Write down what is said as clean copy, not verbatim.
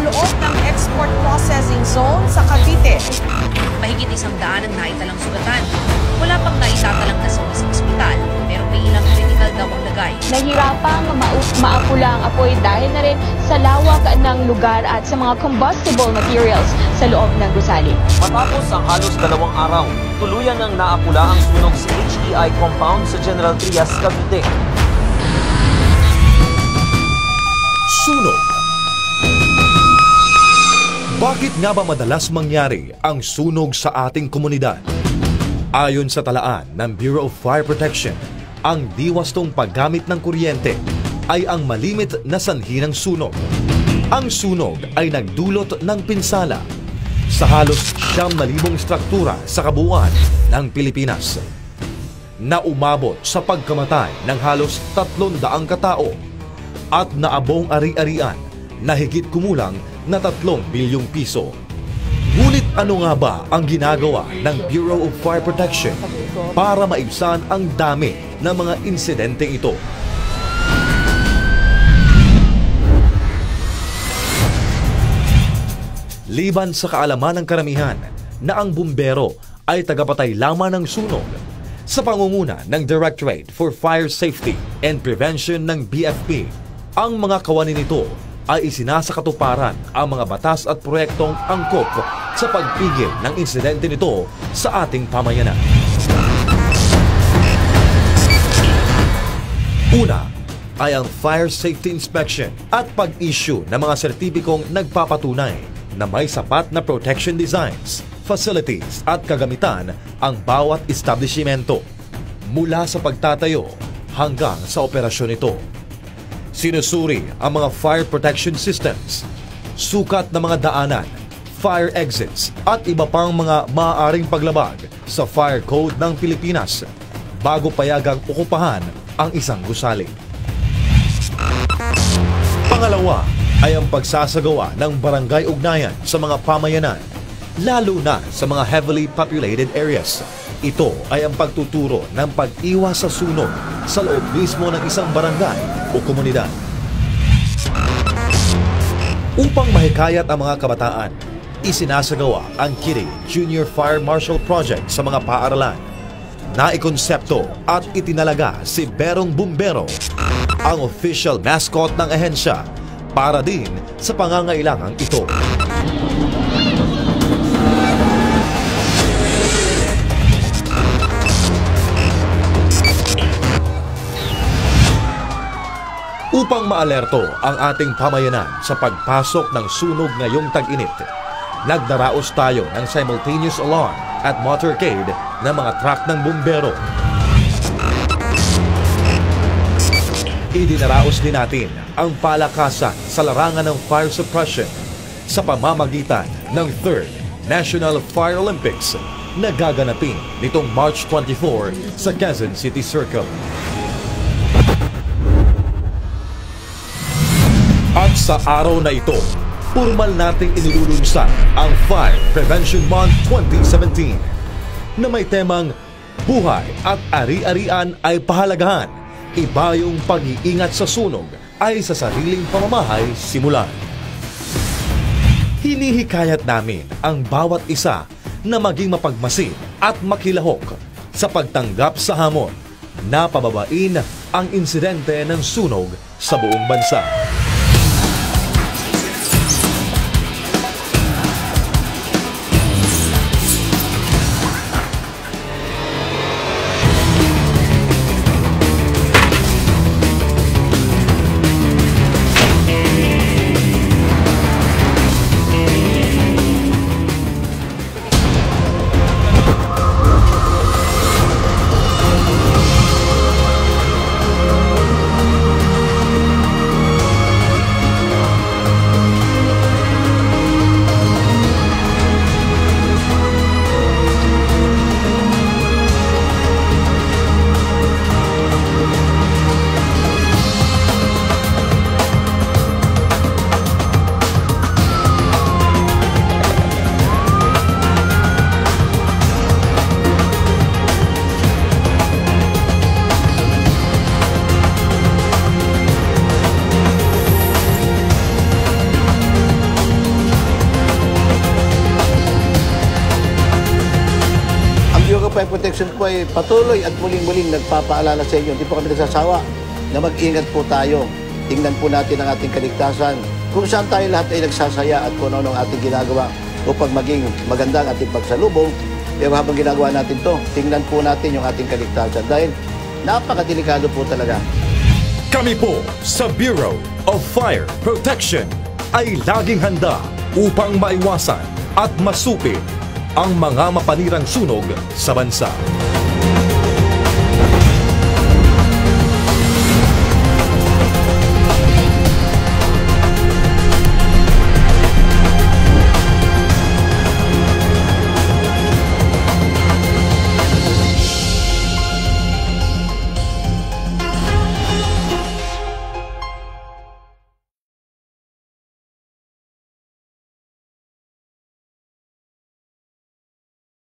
loob ng export processing zone sa Cavite. Mahigit 100 ang naitalang sugatan. Wala pang naitatalang nasawi sa ospital, pero may ilang critical daw ang lagay. Nahirapang maapula ang apoy dahil na rin sa lawak ng lugar at sa mga combustible materials sa loob ng gusali. Matapos ang halos 2 araw, tuluyan ng naapula ang sunog sa HEI compound sa General Trias, Cavite. Sunog. Bakit nga ba madalas mangyari ang sunog sa ating komunidad? Ayon sa talaan ng Bureau of Fire Protection, ang diwastong paggamit ng kuryente ay ang malimit na sanhi ng sunog. Ang sunog ay nagdulot ng pinsala sa halos 9,000 struktura sa kabuuan ng Pilipinas, na umabot sa pagkamatay ng halos 300 katao at naabong ari-arian na higit kumulang na 3 bilyong piso. Ngunit ano nga ba ang ginagawa ng Bureau of Fire Protection para maibsan ang dami ng mga insidenteng ito? Liban sa kaalaman ng karamihan na ang bumbero ay tagapatay lamang ng sunog, sa pangunguna ng Directorate for Fire Safety and Prevention ng BFP, ang mga kawani nito ay isinasakatuparan ang mga batas at proyektong angkop sa pagpigil ng insidente nito sa ating pamayanan. Una ay ang Fire Safety Inspection at pag-issue ng mga sertipikong nagpapatunay na may sapat na protection designs, facilities at kagamitan ang bawat establishmento, mula sa pagtatayo hanggang sa operasyon nito. Sinusuri ang mga fire protection systems, sukat na mga daanan, fire exits at iba pang mga maaaring paglabag sa Fire Code ng Pilipinas bago payagang okupahan ang isang gusali. Pangalawa ay ang pagsasagawa ng barangay ugnayan sa mga pamayanan, lalo na sa mga heavily populated areas. Ito ay ang pagtuturo ng pag-iwas sa sunog sa loob mismo ng isang barangay o komunidad. Upang mahikayat ang mga kabataan, isinasagawa ang Kitty Junior Fire Marshal Project sa mga paaralan. Naikonsepto at itinalaga si Berong Bumbero, ang official mascot ng ahensya, para din sa pangangailangang ito. Upang maalerto ang ating pamayanan sa pagpasok ng sunog ngayong tag-init, nagdaraos tayo ng simultaneous alarm at motorcade ng mga truck ng bumbero. Idinaraos din natin ang palakasan sa larangan ng fire suppression sa pamamagitan ng 3rd National Fire Olympics na gaganapin nitong March 24 sa Quezon City Circle. At sa araw na ito, formal nating inilulunsad ang Fire Prevention Month 2017 na may temang Buhay at Ari-Arian ay Pahalagahan. Iba yung pag-iingat sa sunog ay sa sariling pamamahay simulan. Hinihikayat namin ang bawat isa na maging mapagmasid at makilahok sa pagtanggap sa hamon na pababain ang insidente ng sunog sa buong bansa. of Fire Protection po ay patuloy at muling-muling nagpapaalala sa inyo. Hindi po kami nagsasawa na mag-ingat po tayo. Tingnan po natin ang ating kaligtasan. Kung saan tayo lahat ay nagsasaya at kung ano ang ating ginagawa upang maging maganda ang ating pagsalubong. Pero habang ginagawa natin to, tingnan po natin yung ating kaligtasan dahil napakadelikado po talaga. Kami po sa Bureau of Fire Protection ay laging handa upang maiwasan at masupit ang mga mapanirang sunog sa bansa.